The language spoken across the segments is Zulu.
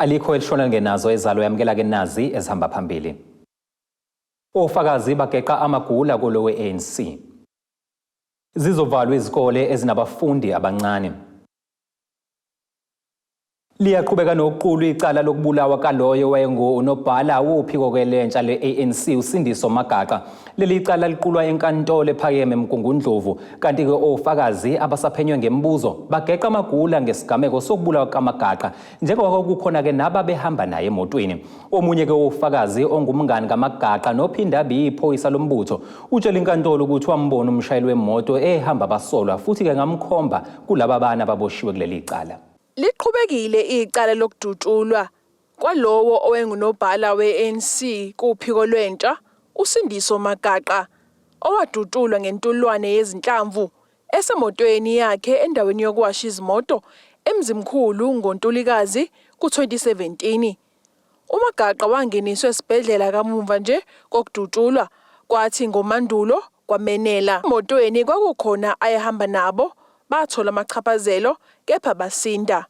Alikho elishona ngenazo ezalo yamkela ke nazi ezihamba phambili. Ofakazi bageqa amagula kulo we-ANC. Zizovalwa izikole ezinabafundi abancane. Liyaqhubeka nokuqulwa icala lokubulawa kaloyo wayengunobhala wophiko kwelentsha le-ANC uSindiso Magaqa. Leli icala liqulwa enkantolo ephakeme eMgungundlovu, kanti ke ofakazi abasaphenywe ngembuzo bageqa amagula ngesigameko sokubulawa kaMagaqa njengoba kukhona ke naba behamba naye emotweni. Omunye ke ofakazi ongumngani kaMagaqa nophinda biyiphoyisa lombutho utshela inkantolo ukuthi wambona umshayeli wemoto ehamba basolwa futhi ke ngamkhomba kulaba bana baboshiwe kuleli icala. Liqhubekile icala lokudutshulwa kwalowo owengunobhala we-ANC kuphiko lwentsha uSindiso Magaqa owadutshulwa ngentulwane yezinhlamvu esemotweni yakhe endaweni yokuwasha izimoto eMzimkhulu ngoNtulikazi ku-2017. uMagaqa wangeniswa esibhedlela kamuva nje kokudutshulwa kwathi ngoMandulo kwamenela. Emotweni kwakukhona ayehamba nabo bathola amachaphazelo kepha basinda.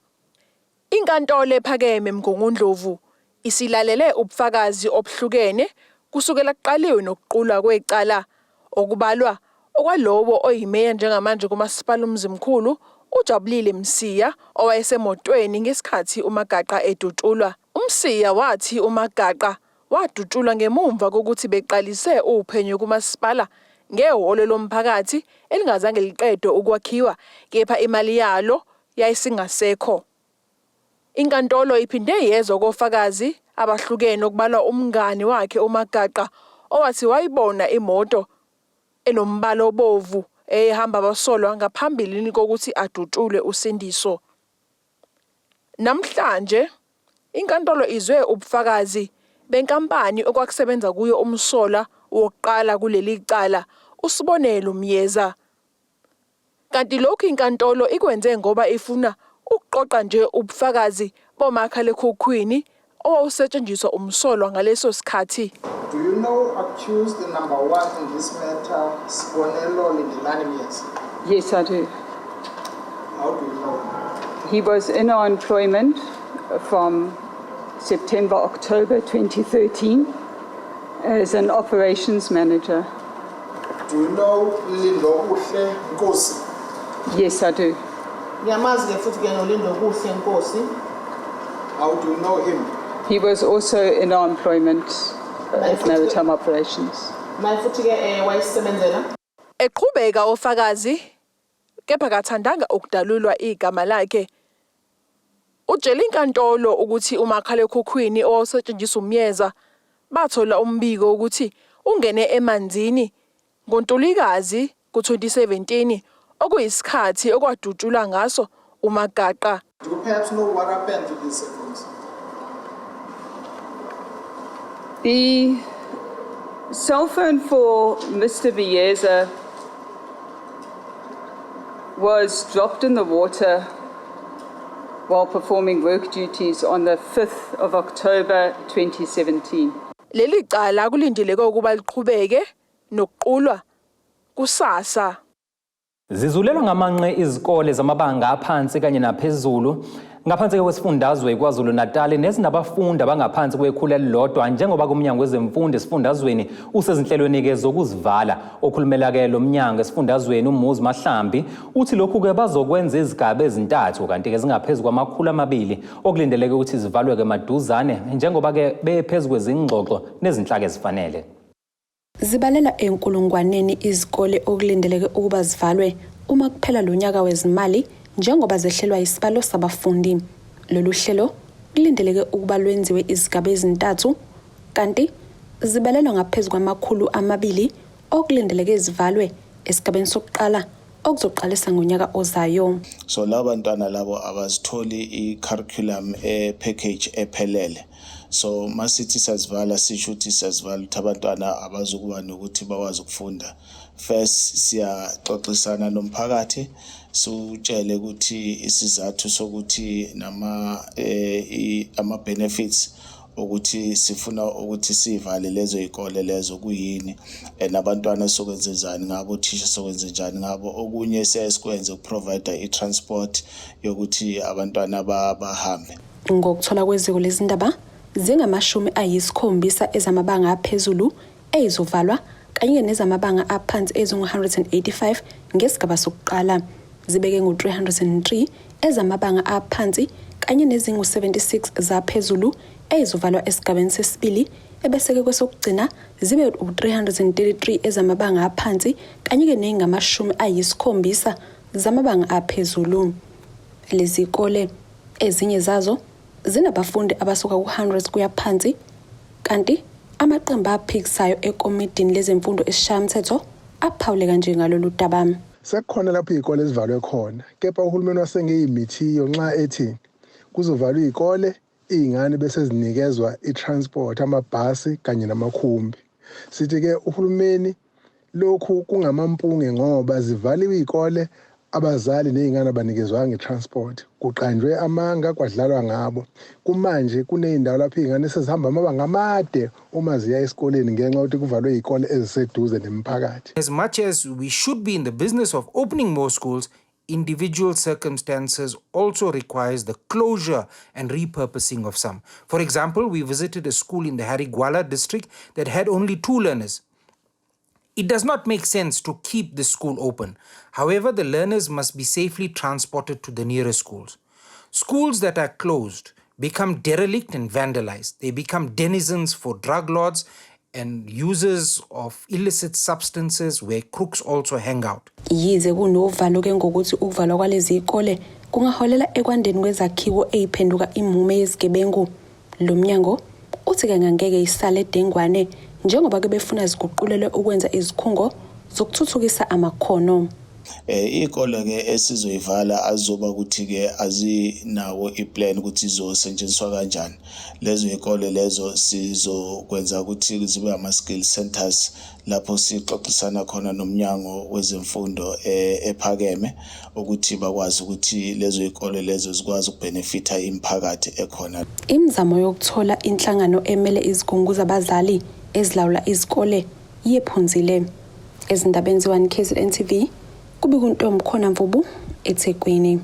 Inkantolo ephakeme eMgungundlovu isilalele ubufakazi obuhlukene kusukela kuqaliwe nokuqulwa kwecala okubalwa okwalowo oyimeya njengamanje kumasipala uMzimkhulu uJabulile Msiya owayesemotweni ngesikhathi uMagaqa edutshulwa. uMsiya wathi uMagaqa wadutshulwa ngemumva kokuthi beqalise uphenyo kumasipala ngehholo lomphakathi elingazange liqedwe ukwakhiwa kepha imali yalo yayisingasekho. Inkantolo iphinde yezwa kofakazi abahlukene okubalwa umngani wakhe uMagaqa owathi wayibona imoto enombala obovu ehamba basolwa ngaphambili kokuthi adutshulwe uSindiso. Namhlanje inkantolo izwe ubufakazi benkampani okwakusebenza kuyo umsola wokuqala kuleli cala uSibonelo Myeza. Kanti lokhu inkantolo ikwenze ngoba ifuna ukuqoqa nje ubufakazi bomakhalekhukhwini owawusetshenziswa umsolwa ngaleso sikhathi. Do you know accused number 1 in this matter, Sibonelo Myeza? Yes, I do. How do you know? He was in our employment from September, October 2013 as an operations manager. Do you know Lindokuhle Nkosi? Yes, I do. How do you know him? He was also in our employment as maritime operations. Eqhubeka ofakazi kepha kathandanga ukudalulwa igama lakhe. Utshela inkantolo ukuthi umakhalekhukhwini owawusetshenziswa uMyeza bathola umbiko ukuthi ungene emanzini ngoNtulikazi ku-2017 okuyisikhathi okwadutshulwa ngaso uMagaqa. Do you perhaps know what happened to these phones? The cell phone for Mr. Myeza was dropped in the water while performing work duties on the 5th of October 2017. Leli cala kulindeleke ukuba liqhubeke nokuqulwa kusasa. Zizulelwa ngamanqe izikole zamabanga aphansi kanye naphezulu ngaphansi kwesifundazwe KwaZulu Natal nezinabafundi abangaphansi kwekhulu elilodwa njengoba kumnyango wezemfundo esifundazweni usezinhlelweni ke zokuzivala. Okhulumela ke lo mnyango esifundazweni uMuzi Mahlambi uthi lokhu ke bazokwenza izigaba ezintathu kanti ke zingaphezulu kwama200 okulindeleke ukuthi zivalwe ke maduzane njengoba ke bephezulu kwezingxoxo nezinhlaka ezifanele. Zibalela enkulungwaneni izikole okulindeleke ukuba zivalwe uma kuphela lo nyaka wezimali njengoba zehlelwa isibalo sabafundi. Lolu hlelo kulindeleke ukuba lwenziwe izigaba ezintathu kanti zibalelwa ngaphezulu kwama200 okulindeleke zivalwe esigabeni sokuqala okuzoqalisa ngonyaka ozayo. So labantwana labo abazitholi i-curriculum package ephelele. So masithi sazivala sisho ukuthi sazivala ukuthi abantwana abazokuba nokuthi bakwazi ukufunda. First siyaxoxisana nomphakathi sutshele ukuthi isizathu sokuthi ama benefits ukuthi sifuna ukuthi sivale lezo izikole lezo kuyini nabantwana sokwenzenzani ngabo thisha sokwenze njani ngabo okunye sesikwenze ukuprovide i-transport yokuthi abantwana bahambe. Ngokuthola kweziko lezindaba, zingamashumi ezamabanga aphezulu ezizovalwa kanye nezamabanga aphansi ezingu-185 ngesigaba sokuqala, zibeke ngu-303 ezamabanga aphansi kanye nezingu-76 zaphezulu ezizovalwa esigabeni sesibili, ebeseke kwesokugcina zibe u-333 ezamabanga aphansi kanye nengamashumi zamabanga aphezulu. Lezi zikole ezinye zazo zinabafundi abasuka ku-100 kuya phansi, kanti amaqembu aphikisayo ekomidini lezemfundo esishayamthetho aphawuleka njengalolu daba. Sekukhona lapho izikole ezivalwe khona, kepha uhulumeni wasengeyimithio nxa ethi kuzovalwa izikole, izingane bese zinikezwa i-transport, amabhasi kanye namakhumbi. Sithi-ke uhulumeni lokhu kungamampunge ngoba zivaliwe izikole, abazali nezingane abanikezwanga i-transport, kuqanjwe amanga kwadlalwa ngabo. Kumanje kuney'ndawo lapho izingane sezihamba amabanga amade uma ziya esikoleni ngenxa yokuthi kuvalwe izikole eziseduze nemiphakathi. As much as we should be in the business of opening more schools, individual circumstances also requires the closure and repurposing of some. For example, we visited a school in the Harigwala district that had only 2 learners. It does not make sense to keep the school open. However, the learners must be safely transported to the nearest schools. Schools that are closed become derelict and vandalized. They become denizens for drug lords and users of illicit substances where crooks also hang out. Yize kunovalo ke ngokuthi ukuvalwa kwalezi zikole kungaholela ekwandeni kwezakhiwo eziphenduka imume yezigebengu. Lo mnyango uthi ke ngeke isale dengwane njengoba ke befuna iziguqulelwe ukwenza izikhungo zokuthuthukisa amakhono. Izikole ke esizoyivala azoba ukuthi ke azinawo iplan ukuthi izosetshenziswa kanjani. Lezo izikole lezo sizokwenza ukuthi zibe ama-skill centers lapho sixoxisana khona nomnyango wezemfundo ephakeme ukuthi bakwazi ukuthi lezo izikole lezo zikwazi ukubenefita imiphakathi ekhona. Imizamo yokuthola inhlangano emele izigungu zabazali ezilawula izikole yephunzile. Ezindabeni ze-1KZNTV kubika uNtombi khona Mvubu eThekwini.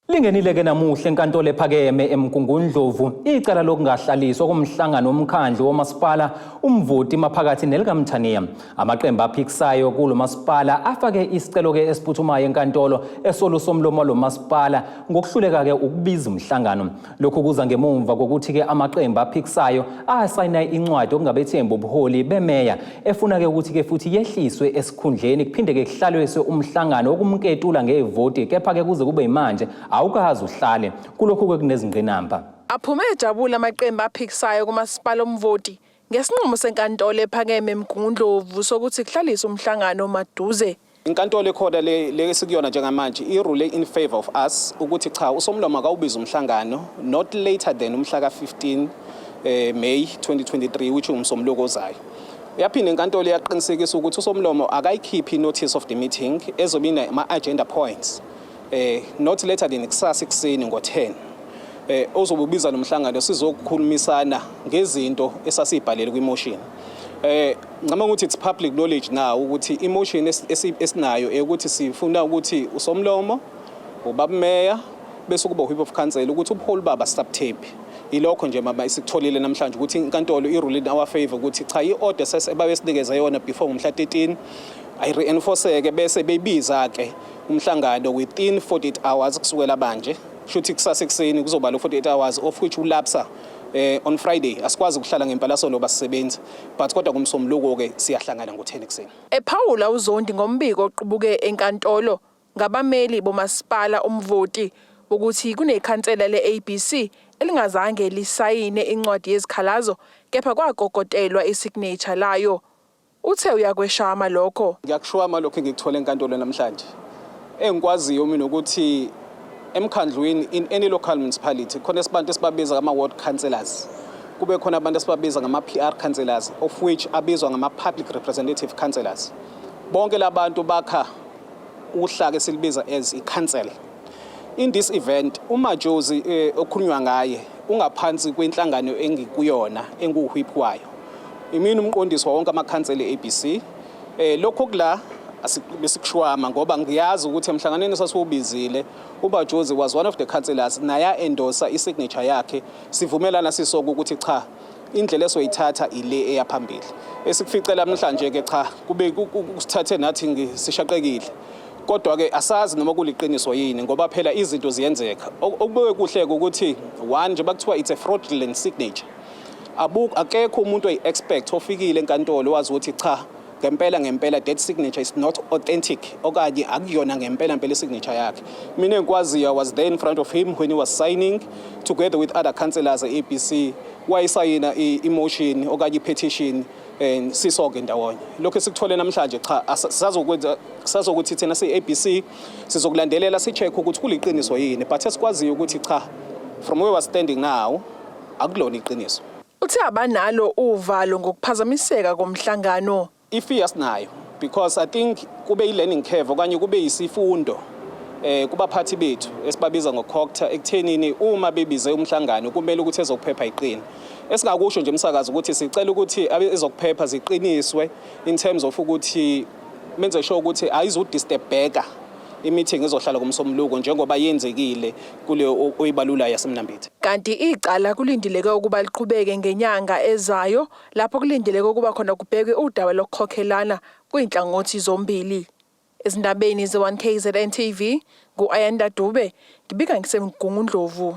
Lingenile ke namuhla enkantolo ephakeme eMgungundlovu icala lokungahlaliswa komhlangano womkhandlu womasipala umvoti maphakathi nelikaMthaniya. Amaqembu aphikisayo kulo masipala afake isicelo ke esiphuthumayo enkantolo esolusomlomo lo masipala ngokuhluleka ke ukubiza umhlangano. Lokhu kuza ngemumva kokuthi ke amaqembu aphikisayo asayina incwadi okungabethemba ubuholi bemeya efuna ke ukuthi ke futhi yehliswe esikhundleni kuphinde ke kuhlalwe umhlangano okumketula ngevoti kepha ke kuze kube imanje awukazi uhlale kulokhu ke kunezingqinamba. Aphume ejabula amaqembu aphikisayo kumasipala omvoti ngesinqumo senkantolo ephakeme eMgungundlovu sokuthi kuhlaliswe umhlangano maduze. Inkantolo ekhona le sikuyona njengamanje irule in favor of us ukuthi cha usomlomo akawubiza umhlangano not later than umhla ka-15 May 2023 which umsomluko ozayo. Yaphinde inkantolo yaqinisekisa ukuthi usomlomo akayikhiphi notice of the meeting ezobina ama-agenda points not later than kusasa ekuseni ngo-10 ozobubiza nomhlangano sizokukhulumisana ngezinto esasibhalele kwimotion. Ngicabanga ukuthi it's public knowledge now ukuthi emotion esinayo ukuthi sifuna ukuthi usomlomo ubabumeya bese kuba whip of council ukuthi ubuholi baba subtape. Ilokho nje mama isikutholile namhlanje ukuthi inkantolo irule in our favor ukuthi cha i-order sesebawesinikeza yona before ngomhla 13 ay reinforceke bese bebiza ke umhlangano within 48 hours kusukela manje. Shuthi kusasa ekuseni kuzoba lo 48 hours of which ulapsa on Friday asikwazi ukuhlala ngempalasono basisebenza but kodwa kumsomluko ke siyahlangana ngo10 ekuseni. Ephawula uZondi ngombiko oqubuke enkantolo ngabameli bomasipala umvoti ukuthi kunekhansela leABC elingazange lisayine incwadi yezikhalazo kepha kwagogotelwa isignature layo. Uthe uyakweshama lokho. Ngiyakushwama lokho engikuthole enkantolo namhlanje. Engikwaziyo mina ukuthi emkhandlwini in any local municipality khona isibantu esibabiza ngama ward councillors, kube khona abantu esibabiza ngama PR councillors of which abizwa ngama public representative councillors. Bonke labantu bakha uhlaka esilibiza as i-council. In this event uMajozi okhulunywa ngaye ungaphansi kwenhlangano engikuyona enguwhip wayo. Imini umqondisi wonke amakhansela eABC lokho kula besikushwama ngoba ngiyazi ukuthi emhlanganweni sasiwubizile uBajozi was one of the councillors naya endorsa isignature yakhe sivumelana sisoko ukuthi cha indlela esoyithatha ile eyaphambili esikuficela namhlanje ke cha kube kusithathe nathi ngisishaqekile kodwa ke asazi noma kuliqiniso yini ngoba phela izinto ziyenzeka okubuke kuhle ukuthi one nje bakuthiwa it's a fraudulent signature akekho umuntu oyi-expect ofikile enkantolo wazi ukuthi cha ngempela that signature is not authentic okanye akuyona ngempela signature yakhe mina engikwaziyo was there in front of him when he was signing together with other councillors e-APC wayisayina i-motion okanye i-petition and sisoke ndawonye lokho esikuthole namhlanje cha sazokuthi thina si-APC sizokulandelela si-check ukuthi kuliqiniso yini but esikwaziyo ukuthi cha from where we are standing now akulona iqiniso Uthe abanalo uvalo ngokuphazamiseka komhlangano ifear sinayo because I think kube i-learning curve okanye kube isifundo kubaphathi bethu esibabiza ngokhoktha ekuthenini uma bebize umhlangano kumele ukuthi ezokuphepha iqini esingakusho nje umsakazi ukuthi sicela ukuthi ezokuphepha ziqiniswe in terms of ukuthi menze sure ukuthi ayizodisturbeka i-meeting ezohlala kumsombuluko njengoba yenzekile kule oyibalula yasemnambithe kanti icala kulindeleke ukuba liqhubeke ngenyanga ezayo lapho kulindeleke ukuba khona kubhekwe udaba lokukhokhelana kwinhlangothi zombili ezindabeni ze1KZNTV nguAyanda Dube ngibika ngisemgungundlovu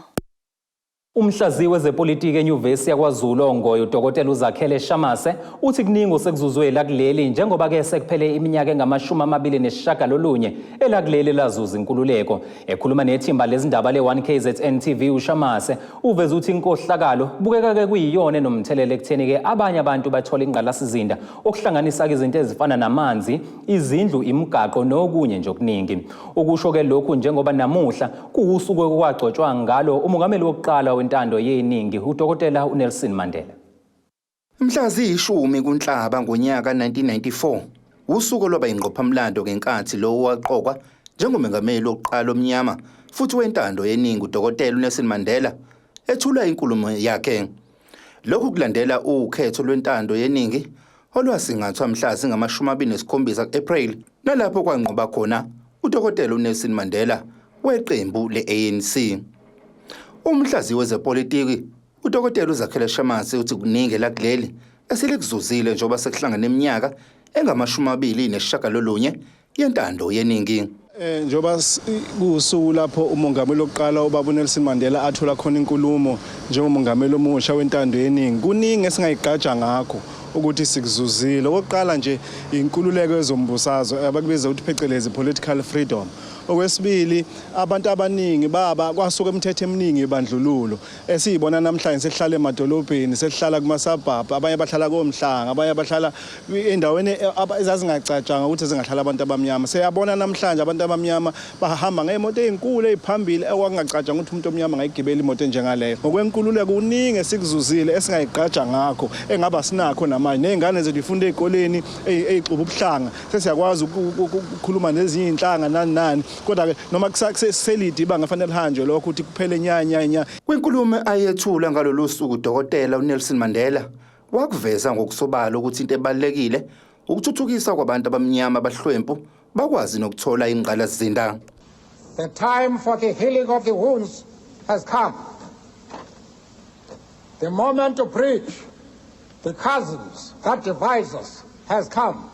Umhlaziyi wezepolitiki eNyuvesi yaKwaZulu ongoyo uDokotela uZakhele Shamase uthi kuningi osekuzuzwe la kuleli njengoba ke sekuphele iminyaka engama-29 elakuleli lazuza inkululeko ekhuluma nethimba lezindaba le1KZNTV uShamase uveza uthi inkohlakalo kubukeka ke kuyiyona enomthelelo ekutheni ke abanye abantu bathola ingqalasizinda okuhlanganisa ke izinto ezifana namanzi izindlu imigaqo nokunye nje okuningi ukusho ke lokhu njengoba namuhla kuwusuku okwagcotshwa ngalo umongameli wokuqala wentando yeningi uDokotela uNelson Mandela. Mhla ziyishumi kuNhlaba ngonyaka 1994 usuku lwaba ingqophamlando ngenkathi lo waqokwa njengomengameli wokuqala omnyama futhi wentando yeningi uDokotela uNelson Mandela ethula inkulumo yakhe. Lokhu kulandela ukhetho lwentando yeningi olwasingathwa mhla zingama-27 April nalapho kwanqoba khona uDokotela uNelson Mandela weqembu le-ANC. Umhlaziyi wezepolitiki uDokotela uZakhele Shamase uthi kuningi la kuleli eselekuzuzile njengoba sekuhlangana eminyaka engama-29 yentando yeningi. Njoba kusuku lapho umongameli oqala ubaba uNelson Mandela athola khona inkulumo njengomongameli omusha wentando yeningi kuningi esingayigaja ngakho ukuthi sikuzuzile oqala nje inkululeko yezombusazwe abakubiza ukuthi phecelezi political freedom. Okwesibili abantu abaningi baba kwasuka emithetho eminingi ebandlululo esiyibona namhlanje sehlala emadolobheni sehlala kumasabhabha abanye bahlala komhlanga abanye bahlala endaweni ezazingacatshanga ukuthi zingahlala abantu abamnyama siyabona namhlanje abantu abamnyama bahamba ngeemoto ezinkulu eziphambili okwangacatshanga ukuthi umuntu omnyama ngayigibela imoto enjengaleyo ngokwenkululeko kuningi esikuzuzile esingayigaja ngakho engaba sinakho namanje nezingane zethu ifunda ezikoleni ezixuba ubuhlanga sesiyakwazi ukukhuluma nezinye inhlanga nani kodwa ke noma kuselidi bangafanele hanjwe lokho ukuthi kuphele nya kwinkulumo ayethula ngalolu suku uDokotela uNelson Mandela wakuveza ngokusobala ukuthi into ebalekile ukuthuthukisa kwabantu abamnyama abahlwempu bakwazi nokuthola ingqalasizinda. The time for the healing of the wounds has come. The moment to bridge the chasms that divide us has come.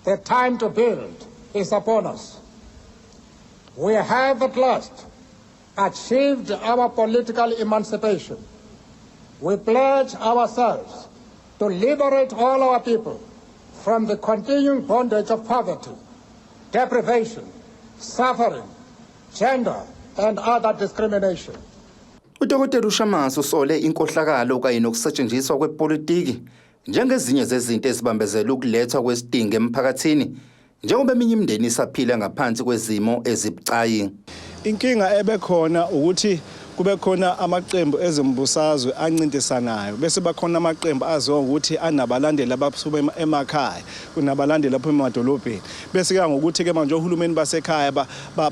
The time to build is upon us. We have at last achieved our political emancipation. We pledge ourselves to liberate all our people from the continuing bondage of poverty, deprivation, suffering, gender, and other discrimination. uDokotela uShamase usole inkohlakalo kanye nokusetshenziswa kwepolitiki njengezinye zezinto ezibambezela ukulethwa kwesidingo emphakathini njengoba eminye imindeni isaphila ngaphansi kwezimo ezibucayi. Inkinga ebekhona ukuthi kube khona amaqembu ezimbusazwe ancintisanayo bese bakhona amaqembu aziwa ukuthi anabalandeli abasuka emakhaya kunabalandeli lapho emadolobheni bese ke ngokuthi ke manje ohulumeni basekhaya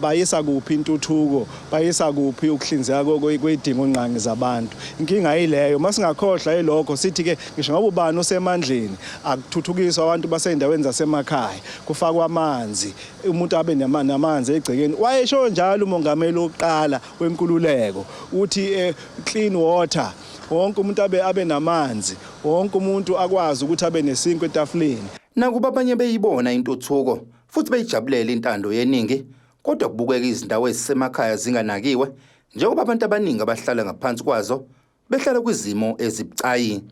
bayisa kuphi intuthuko bayisa kuphi ukuhlinzeka kwedingo nqangi zabantu inkinga yileyo masingakhohlwa yilokho sithi ke ngisho ngoba ubani osemandleni akuthuthukiswa abantu baseyindaweni zasemakhaya kufakwa amanzi umuntu abe namanzi egcekeni wayesho njalo umongameli oqala wenkululeko uthi clean water wonke umuntu abe namanzi wonke umuntu akwazi ukuthi abe nesinkwa etafuleni. Nakuba abanye beyibona intuthuko futhi beyijabulele intando yeningi kodwa kubukeka izindawo ezisemakhaya zinganakiwe njengoba abantu abaningi abahlala ngaphansi kwazo behlala kwizimo ezibucayi.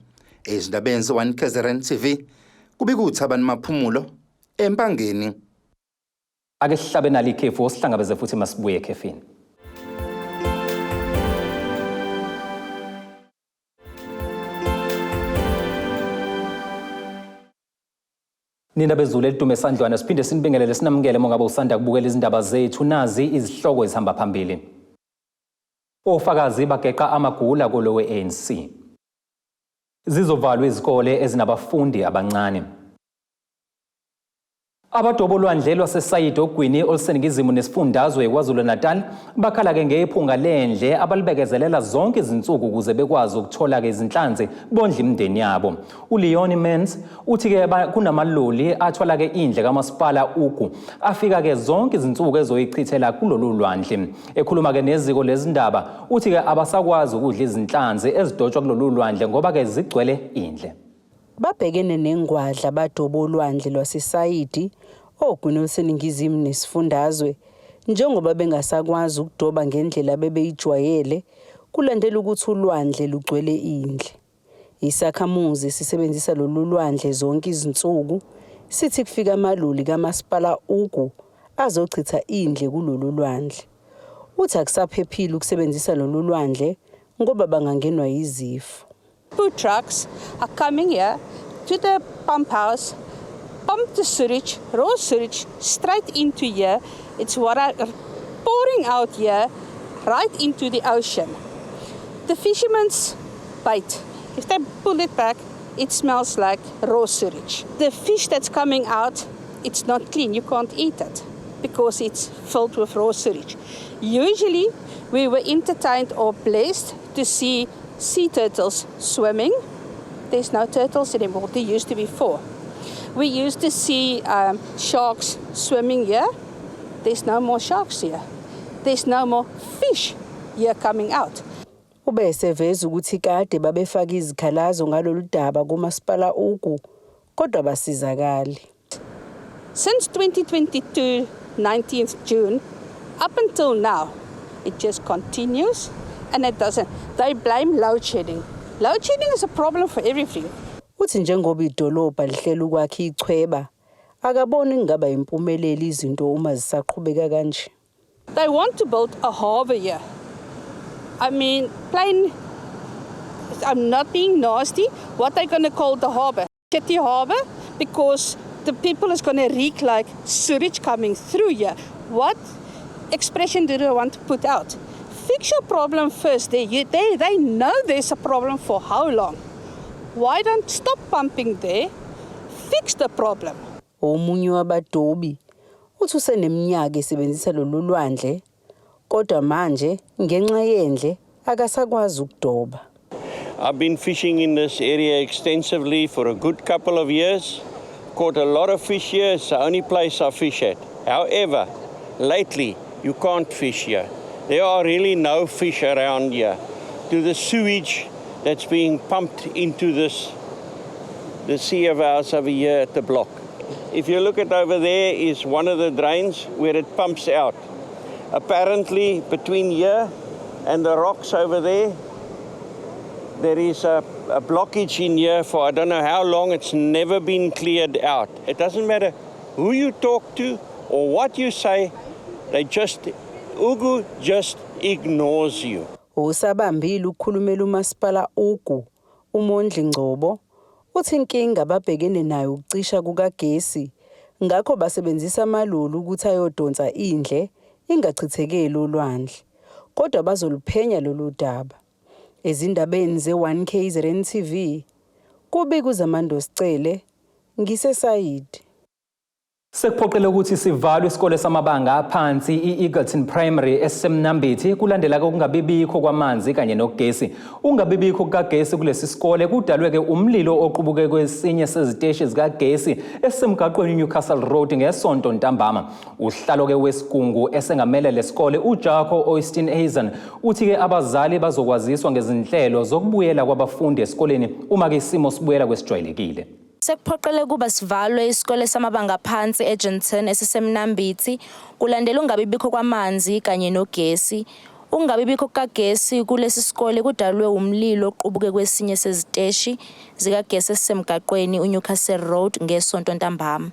Ezindabeni ze-1KZNTV kubika uThabani Maphumulo eMpangeni. Ake sihlabe nali ikhefu sihlangabeze futhi masibuye ekhefini. Ninda bezulu elitume esandlwana siphinde sinibingelele sinamukele mongabe usanda kubukela izindaba zethu nazi izihloko ezihamba phambili. Ofakazi Bageqa Amagula kolowe ANC. Ezizovalwa izikole ezinabafundi abancane. Abadobolwandle lwasesayidi ogwini oluseningizimu nesifundazwe KwaZulu-Natal bakhala ke ngephunga lendle abalibekezelela zonke izinsuku ukuze bekwazi ukuthola ke izinhlanzi bondla imindeni yabo. uLeon Mens uthi ke kunamaloli athola ke indle kamasipala ugu afika ke zonke izinsuku ezoyichithela kulolu lwandle. Ekhuluma ke neziko lezindaba uthi ke abasakwazi ukudla izinhlanzi ezidotshwa kulolu lwandle ngoba ke zigcwele indle. Babhekene nengwadla badobolwandle lwasesayidi ogwini oluseningizimu nesifundazwe njengoba bengasakwazi ukudoba ngendlela bebeyijwayele kulandela ukuthi ulwandle lugcwele indle. Isakhamuzi sisebenzisa lolu lwandle zonke izinsuku sithi kufika amaloli kamasipala ugu azochitha indle kulolu lwandle. Uthi akusaphephile ukusebenzisa lolu lwandle ngoba bangangenwa izifo. Food trucks are coming here to the pump house, pump the sewage, raw sewage, straight into here. It's water pouring out here, right into the ocean. The fishermen's bait, if they pull it back, it smells like raw sewage. The fish that's coming out, it's not clean. You can't eat it because it's filled with raw sewage. Usually, we were entertained or blessed to see sea turtles swimming. There's no turtles anymore. There used to be 4. We used to see sharks swimming here. There's no more sharks here. There's no more fish here coming out. Ubeseveza ukuthi kade babefaka izikhalazo ngalolu daba kumasipala ugu kodwa basizakali. Since 2022, 19th June, up until now, it just continues. And it doesn't. They blame load shedding. Load shedding is a problem for everything. Uthi njengoba idolobha lihlela ukwakha ichweba akaboni ngaba impumelelo izinto uma zisaqhubeka kanje. They want to build a harbour here. I mean, plain, I'm not being nasty. What they're going to call the harbour? City harbour? Because the people is going to reek like sewage coming through here. What expression do they want to put out? Fix your problem first. They know there's a problem for how long. Why don't stop pumping there? Fix the problem. Omunye wabadobi uthi useneminyaka esebenzisa lolu lwandle kodwa manje ngenxa yendle akasakwazi ukudoba. I've been fishing in this area extensively for a good couple of years. Caught a lot of fish here. It's the only place I fish at. However, lately you can't fish here. There are really no fish around here. To the sewage that's being pumped into the sea of ours over here at the block. If you look at over there is one of the drains where it pumps out. Apparently between here and the rocks over there is a blockage in here for I don't know how long. It's never been cleared out. It doesn't matter who you talk to or what you say, Ugu just ignores you. Usabambile ukukhulumela umasipala ugu uMondli Ngcobo uthi inkinga ababhekene nayo ukucisha kukagesi ngakho basebenzisa amaloli ukuthi ayodonsa indle ingachithekeli olwandle kodwa bazoluphenya lolu daba. Ezindabeni ze1KZNTV, kubika uZamando Sicele, ngisesayidi. Sekuphoqele ukuthi sivalwe isikole samabanga aphansi i-Egerton Primary esemnambithi kulandela ukungabibikho kwamanzi kanye nogesi. Ungabibikho kagesi kulesi sikole kudalwe umlilo oqubuke kwesinye seziteshi zikagesi esemgaqweni Newcastle Road ngesonto ntambama. Uhlalo wesigungu esengamele lesikole E-Kzn.Ofakazi uthi abazali bazokwaziswa ngezinhlelo zokubuyela kwabafundi esikoleni uma isimo sibuyela kwesijwayelekile. Sekuphoqele kuba sivalwe isikole samabanga phansi eEgerton esisemnambithi kulandela ungabibikho kwamanzi kanye nogesi. Ungabibikho kagesi kulesi sikole kudalwe umlilo oqubuke kwesinye seziteshi zikagesi esisemgaqweni uNewcastle Road ngesonto ntambama.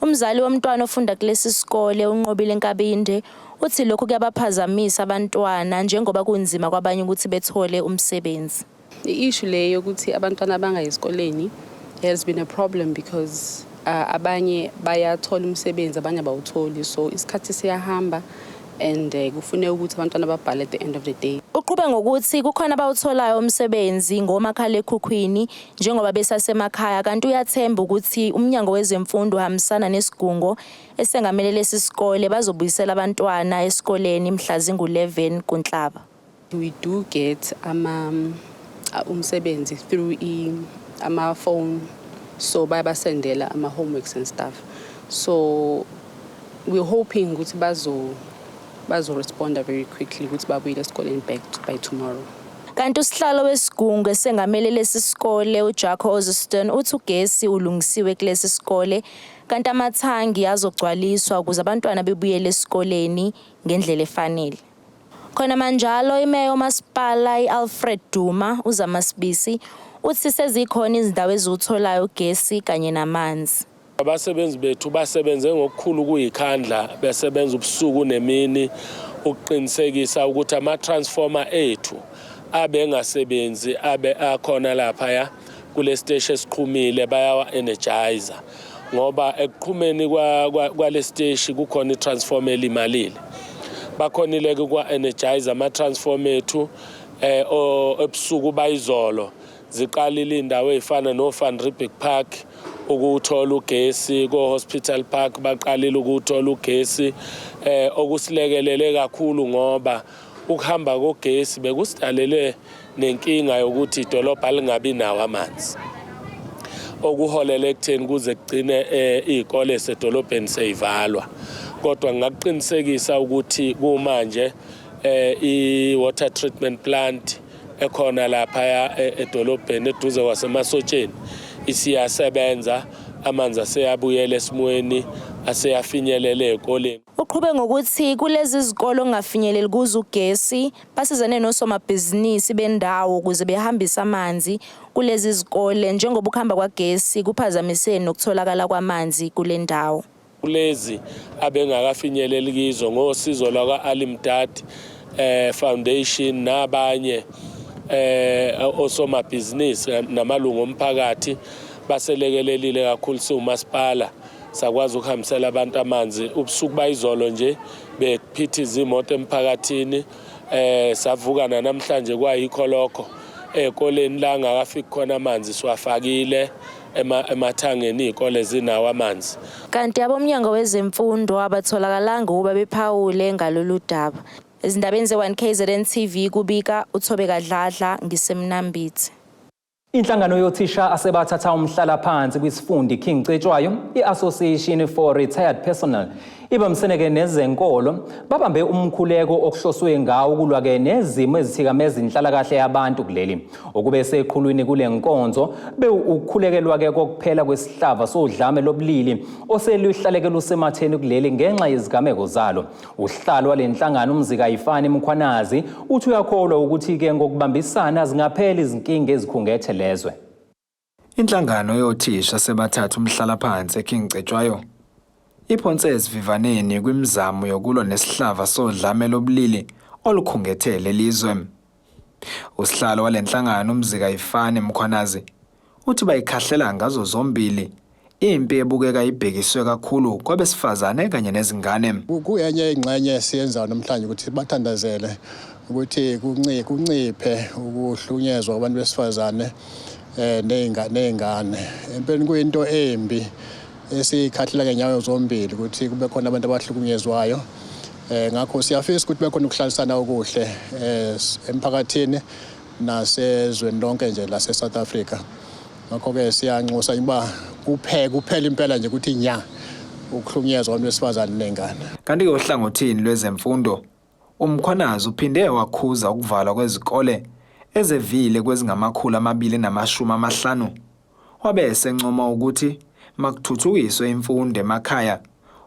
Umzali womntwana ofunda kulesi sikole unqobile Nkabinde uthi lokhu kuyabaphazamisa abantwana njengoba kunzima kwabanye ukuthi bethole umsebenzi. I-issue leyo ukuthi abantwana bangayisikoleni has been a problem because abanye bayathola umsebenzi abanye abawutholi, so isikhathi siyahamba and kufuneka ukuthi abantwana babhale at the end of the day. Uqhube ngokuthi kukhona abawutholayo umsebenzi ngomakhalekhukhwini njengoba besasemakhaya, kanti uyathemba ukuthi umnyango wezemfundo uhambisana nesigungo esengamele lesi sikole bazobuyisela abantwana esikoleni mhla zingu-11 kuNhlaba. We do get umsebenzi through ama phone, so bayabasendela ama homeworks and stuff, so we're hoping ukuthi bazo respond very quickly ukuthi babuyele esikoleni back by tomorrow. Kanti usihlalo wesigungu esengamele lesi sikole uJaco Oziston uthi ugesi ulungisiwe kulesi sikole kanti amathangi azogcwaliswa ukuze abantwana bebuyele esikoleni ngendlela efanele. Khona manjalo imeya uMasipala iAlfred Duma uZamasibisi uthi sezikhona izindawo ezutholayo ugesi kanye namanzi. Abasebenzi bethu basebenze ngokukhulu kuyikhandla, besebenza ubusuku nemini ukuqinisekisa ukuthi ama-transformer ethu abengasebenzi abe akhona lapha kule station esiqhumile bayawa-energizer ngoba ekuqhumeni kwale station kukhona i-transformer elimalile. Bakhonile-ke kwa-energizer ama-transformer ethu ebusuku bayizolo ziqalile indawo ezifana no-Van Riebeeck Park ukuthola ugesi, ko-Hospital Park baqalile ukuthola ugesi, okusilekelele kakhulu ngoba ukuhamba kogesi bekusidalele nenkinga yokuthi idolobha lingabi nawo amanzi, okuholele ekutheni kuze kugcine izikole esedolobheni seyivalwa. Kodwa ngingaqinisekisa ukuthi kumanje i-water treatment plant ekhona lapha edolobheni eduze kwasemasotsheni isiyasebenza, amanzi aseyabuyela esimweni, aseyafinyelela ezikoleni. Uqhube ngokuthi kulezi izikole ongafinyeleli kuzo ugesi basizane nosomabhizinisi bendawo ukuze behambise amanzi kulezi izikole njengoba ukuhamba kwagesi kuphazamise nokutholakala kwamanzi kule ndawo. Kulezi abengakafinyeleli kizo ngosizo lwaka-Alimdad Foundation nabanye osomabhizinisi namalungu omphakathi baselekelelile kakhulu siwumasipala sakwazi ukuhambisela abantu amanzi ubusuku bayizolo nje bephithiza imoto emphakathini. Savukana namhlanje kwayikho lokho ezikoleni la ngakafiki khona amanzi siwafakile emathangeni izikole zinawo amanzi. Kanti abomnyango wezemfundo abatholakalanga ukuba bephawule ngalolu daba. Ezindabeni ze1KZNTV kubika uThobeka Dladla ngisemnambithi. Inhlangano yothisha asebathatha umhlala phansi kwisifundi King Cetshwayo i-Association for Retired Personnel ibamseneke nezenkolo babambe umkhuleko okuhloswe ngawo kulwa nezimo ezithikameza inhlalakahle yabantu kuleli okube seqhulwini kule nkonzo ukukhulekelwa kokuphela kwesihlava sodlame lobulili oseluhlaleke lusematheni kuleli ngenxa yezigameko zalo. Uhlalo walenhlangano umzika Ifani Mkhwanazi uthi uyakholwa ukuthi ke ngokubambisana zingaphela izinkinga ezikhungethe lezwe. Inhlangano yothisha sebathatha umhlala phansi eKing Cetshwayo iphonse esivivaneni kwimizamo yokulwa nesihlava sodlame lobulili olukhungethele elizwe. Usihlalo walenhlangano umzika Ifani Mkhwanazi uthi bayikhahlela ngazo zombili impi ebukeka ibhekiswe kakhulu kwabesifazane kanye nezingane. Kuyenye ingxenye siyenza namhlanje ukuthi bathandazele ukuthi kunciphe ukuhlunyezwa kwabantu besifazane nezingane. Empeleni kuyinto embi esikhathela ngenyawo zombili ukuthi kube khona abantu abahlukunyezwayo. Ngakho siyafisa ukuthi bekhona ukuhlalisana okuhle emphakathini nasezweni lonke nje la South Africa. Ngakho ke siyanxusa ukuba kuphela impela nje ukuthi nya ukuhlukunyezwa kwabantu besifazane nezingane. Kanti ohlangothini lwezemfundo umkhwanazi uphinde wakhuza ukuvalwa kwezikole ezevile kwezingama250 wabe esencoma ukuthi makuthuthukiswe imfundo emakhaya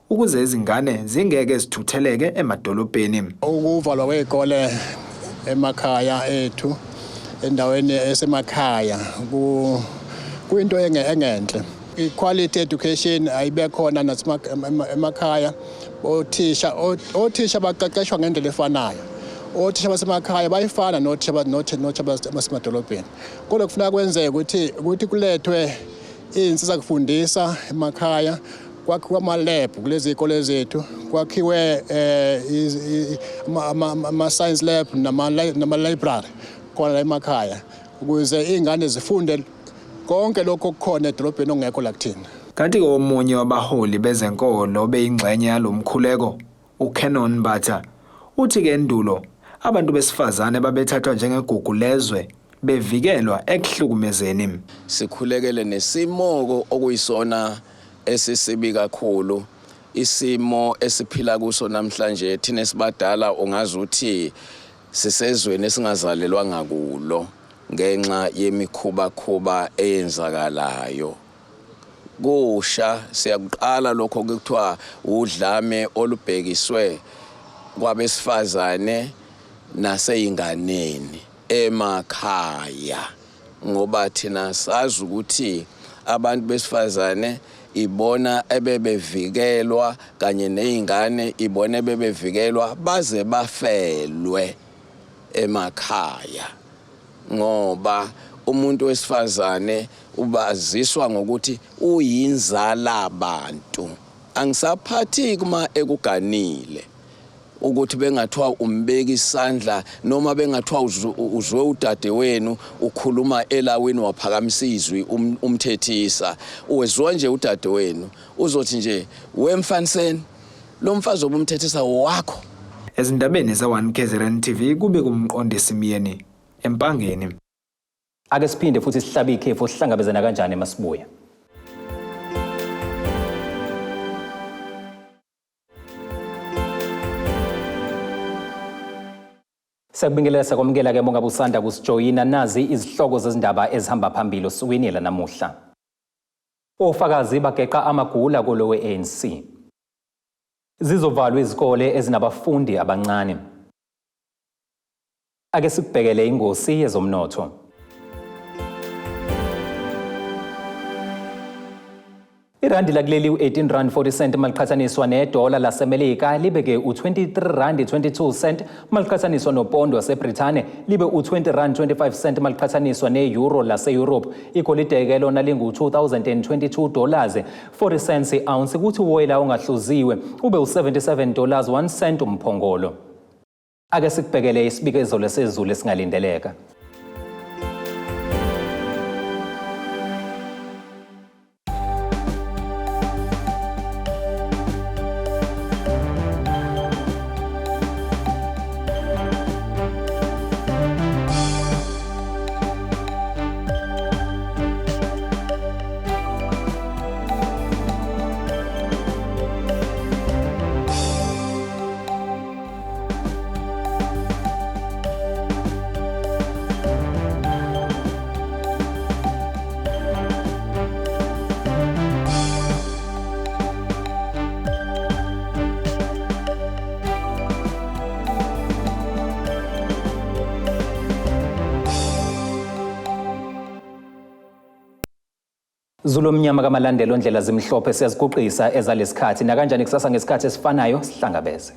ukuze izingane zingeke zithutheleke emadolobheni. Ukuvalwa kwezikole emakhaya ethu endaweni esemakhaya kuyinto engenhle. I-quality education ayibe khona nasemakhaya. Othisha baqeqeshwa ngendlela efanayo. Othisha basemakhaya bayifana nothisha basemadolobheni. Kodwa kufuneka kwenzeke ukuthi kulethwe insiza kufundisa emakhaya, kwakhiwe ama-lab kulezi zikole zethu, kwakhiwe ama-science lab nama-library khona la emakhaya ukuze iy'ngane zifunde konke lokho okukhona edolobheni okungekho la kuthina. Kanti omunye wabaholi bezenkolo obeyingxenye yalomkhuleko uCanon Mbatha uthi ke endulo abantu besifazane babethathwa njengegugu lezwe bevikelwa ekuhlukumezeni. Sikhulekele nesimoko okuyisona esisibi kakhulu, isimo esiphila kuso namhlanje thina esibadala ungazuthi sisezweni esingazalelwa ngakulo ngenxa yemikhuba eyenzakalayo. Kusha siyakuqala lokho kuthiwa udlame olubhekiswe kwabesifazane naseyinganeni emakhaya, ngoba thina sazi ukuthi abantu besifazane ibona ebebevikelwa kanye nezingane ibona ebebevikelwa baze bafelwe emakhaya, ngoba umuntu wesifazane ubaziswa ngokuthi uyinzala abantu. Angisaphathi kuma ekuganile ukuthi bengathiwa umbeki isandla noma bengathiwa uzwe udade wenu ukhuluma elawini waphakamisa izwi umthethisa, uwezwa nje udade wenu uzothi nje wemfaniseni lo mfazi obumthethisa wakho. Ezindabeni za1KZNTV kube kumqondisi Miyeni empangeni. Ake siphinde futhi sihlabe ikhefu sihlangabezana kanjani eMasibuya. Sakubingelela sakwamukela ke monga busanda kusijoyina nazi izihloko zezindaba ezihamba phambili osukwini la namuhla. Ofakazi Bageqa Amagula kulo we-ANC. Zizovalwa izikole ezinabafundi abancane. Ake sikubhekele ingosi yezomnotho. Irandi lakuleli u-18.40 maliqhathaniswa nedola lasemelika libe ke u-23.22 maliqhathaniswa nopondo waseBrithane libe u-20.25 maliqhathaniswa ne-euro lase-Europe. Igolide ke lona lingu-$2,022 40 cents i-ounce kuthi uwoyela ongahluziwe ube u-$77.01 umphongolo. Ake sikubhekele isibikezelo sezulu esingalindeleka. Zulu mnyama kamalandelo ndlela zimhlophe siyaziguqisa ezalesikhathi na kanjani kusasa ngesikhathi esifanayo sihlangabeze.